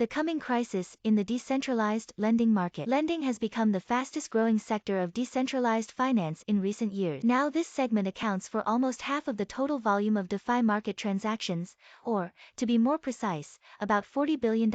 The coming crisis in the decentralized lending market. Lending has become the fastest growing sector of decentralized finance in recent years. Now this segment accounts for almost half of the total volume of DeFi market transactions, or, to be more precise, about $40 billion,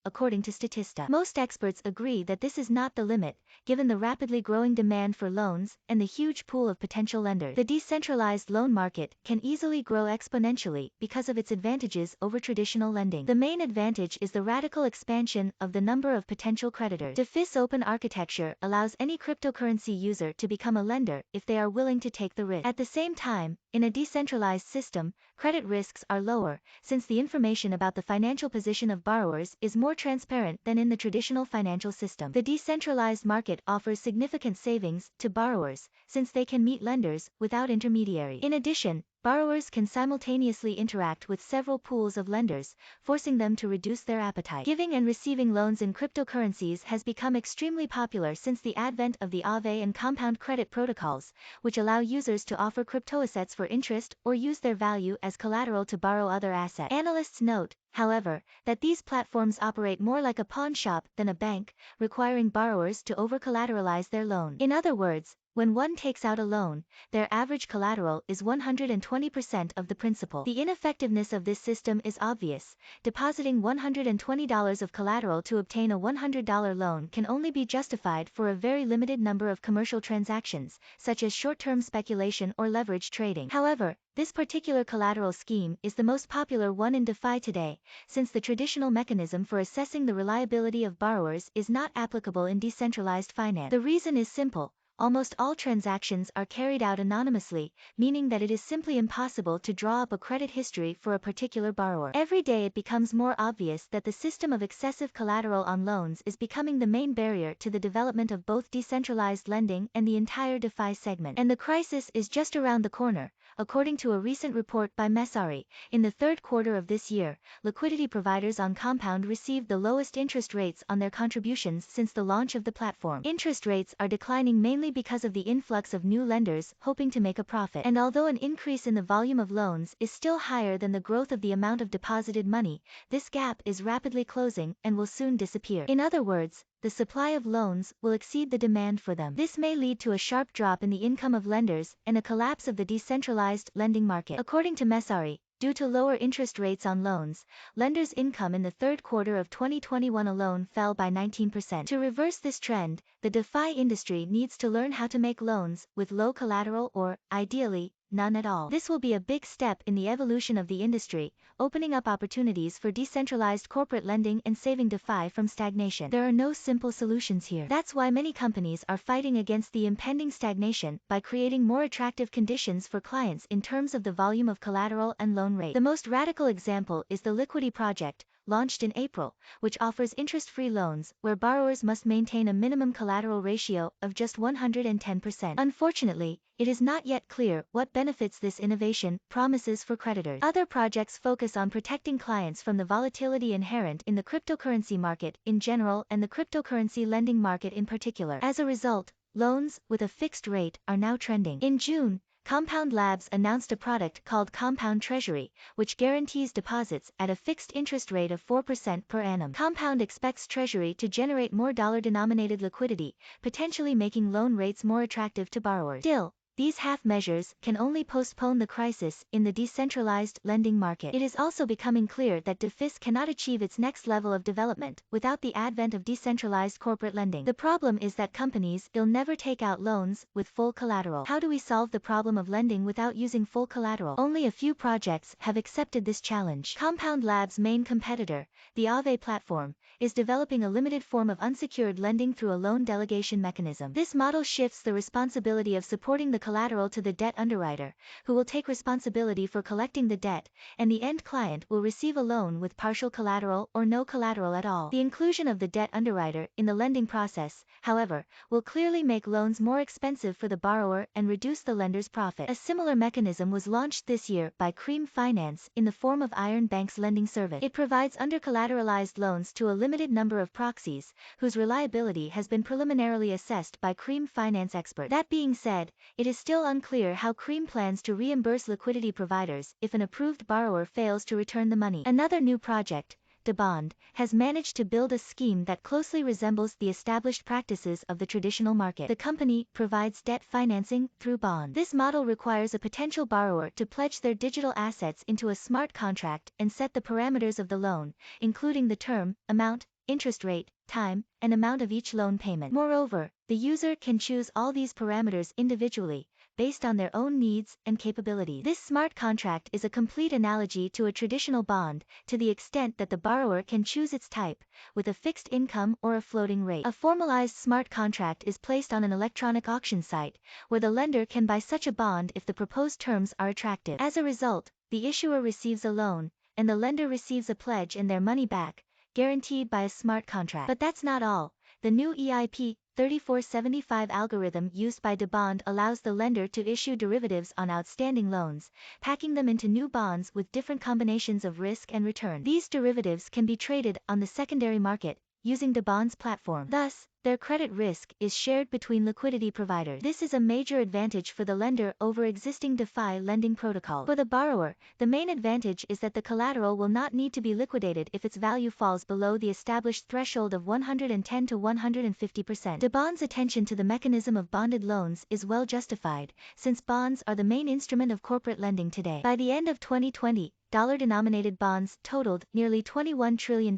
according to Statista. Most experts agree that this is not the limit, given the rapidly growing demand for loans and the huge pool of potential lenders. The decentralized loan market can easily grow exponentially because of its advantages over traditional lending. The main advantage is the radical expansion of the number of potential creditors. DeFi's open architecture allows any cryptocurrency user to become a lender if they are willing to take the risk. At the same time, in a decentralized system, credit risks are lower, since the information about the financial position of borrowers is more transparent than in the traditional financial system. The decentralized market offers significant savings to borrowers, since they can meet lenders without intermediaries. In addition, borrowers can simultaneously interact with several pools of lenders, forcing them to reduce their appetite. Giving and receiving loans in cryptocurrencies has become extremely popular since the advent of the Aave and Compound credit protocols, which allow users to offer cryptoassets for interest or use their value as collateral to borrow other assets. Analysts note, however, that these platforms operate more like a pawn shop than a bank, requiring borrowers to over-collateralize their loan. In other words, when one takes out a loan, their average collateral is 120% of the principal. The ineffectiveness of this system is obvious. Depositing $120 of collateral to obtain a $100 loan can only be justified for a very limited number of commercial transactions, such as short-term speculation or leverage trading. However, this particular collateral scheme is the most popular one in DeFi today, since the traditional mechanism for assessing the reliability of borrowers is not applicable in decentralized finance. The reason is simple. Almost all transactions are carried out anonymously, meaning that it is simply impossible to draw up a credit history for a particular borrower. Every day it becomes more obvious that the system of excessive collateral on loans is becoming the main barrier to the development of both decentralized lending and the entire DeFi segment. And the crisis is just around the corner. According to a recent report by Messari, in the third quarter of this year, liquidity providers on Compound received the lowest interest rates on their contributions since the launch of the platform. Interest rates are declining mainly because of the influx of new lenders hoping to make a profit. And although an increase in the volume of loans is still higher than the growth of the amount of deposited money, this gap is rapidly closing and will soon disappear. In other words, the supply of loans will exceed the demand for them. This may lead to a sharp drop in the income of lenders and a collapse of the decentralized lending market. According to Messari, due to lower interest rates on loans, lenders' income in the third quarter of 2021 alone fell by 19%. To reverse this trend, the DeFi industry needs to learn how to make loans with low collateral or, ideally, none at all. This will be a big step in the evolution of the industry, opening up opportunities for decentralized corporate lending and saving DeFi from stagnation. There are no simple solutions here. That's why many companies are fighting against the impending stagnation by creating more attractive conditions for clients in terms of the volume of collateral and loan rate. The most radical example is the Liquidity project, launched in April, which offers interest-free loans, where borrowers must maintain a minimum collateral ratio of just 110%. Unfortunately, it is not yet clear what benefits this innovation promises for creditors. Other projects focus on protecting clients from the volatility inherent in the cryptocurrency market in general and the cryptocurrency lending market in particular. As a result, loans with a fixed rate are now trending. In June, Compound Labs announced a product called Compound Treasury, which guarantees deposits at a fixed interest rate of 4% per annum. Compound expects Treasury to generate more dollar-denominated liquidity, potentially making loan rates more attractive to borrowers. Still, these half measures can only postpone the crisis in the decentralized lending market. It is also becoming clear that DeFi cannot achieve its next level of development without the advent of decentralized corporate lending. The problem is that companies will never take out loans with full collateral. How do we solve the problem of lending without using full collateral? Only a few projects have accepted this challenge. Compound Labs' main competitor, the Aave platform, is developing a limited form of unsecured lending through a loan delegation mechanism. This model shifts the responsibility of supporting the collateral to the debt underwriter, who will take responsibility for collecting the debt, and the end client will receive a loan with partial collateral or no collateral at all. The inclusion of the debt underwriter in the lending process, however, will clearly make loans more expensive for the borrower and reduce the lender's profit. A similar mechanism was launched this year by Cream Finance in the form of Iron Bank's lending service. It provides under-collateralized loans to a limited number of proxies, whose reliability has been preliminarily assessed by Cream Finance experts. That being said, it is still unclear how Cream plans to reimburse liquidity providers if an approved borrower fails to return the money. Another new project, DeBond, has managed to build a scheme that closely resembles the established practices of the traditional market. The company provides debt financing through bond. This model requires a potential borrower to pledge their digital assets into a smart contract and set the parameters of the loan, including the term, amount, interest rate, time, and amount of each loan payment. Moreover, the user can choose all these parameters individually, based on their own needs and capabilities. This smart contract is a complete analogy to a traditional bond, to the extent that the borrower can choose its type, with a fixed income or a floating rate. A formalized smart contract is placed on an electronic auction site, where the lender can buy such a bond if the proposed terms are attractive. As a result, the issuer receives a loan, and the lender receives a pledge and their money back, guaranteed by a smart contract. But that's not all. The new EIP 3475 algorithm used by DeBond allows the lender to issue derivatives on outstanding loans, packing them into new bonds with different combinations of risk and return. These derivatives can be traded on the secondary market, using DeBond's platform. Thus, their credit risk is shared between liquidity providers. This is a major advantage for the lender over existing DeFi lending protocols. For the borrower, the main advantage is that the collateral will not need to be liquidated if its value falls below the established threshold of 110 to 150%. DeBond's attention to the mechanism of bonded loans is well justified, since bonds are the main instrument of corporate lending today. By the end of 2020, dollar-denominated bonds totaled nearly $21 trillion,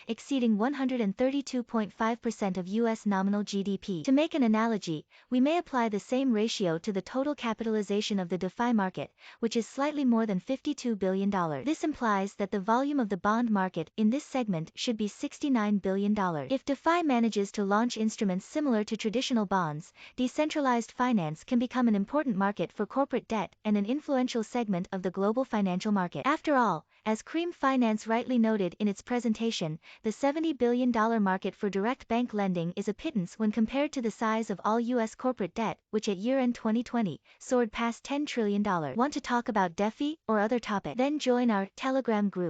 exceeding 132.5% of U.S. nominal GDP. To make an analogy, we may apply the same ratio to the total capitalization of the DeFi market, which is slightly more than $52 billion. This implies that the volume of the bond market in this segment should be $69 billion. If DeFi manages to launch instruments similar to traditional bonds, decentralized finance can become an important market for corporate debt and an influential segment of the global financial market. After all, as Cream Finance rightly noted in its presentation, the $70 billion market for direct bank lending is a pittance when compared to the size of all U.S. corporate debt, which at year-end 2020 soared past $10 trillion. Want to talk about DeFi or other topics? Then join our Telegram group.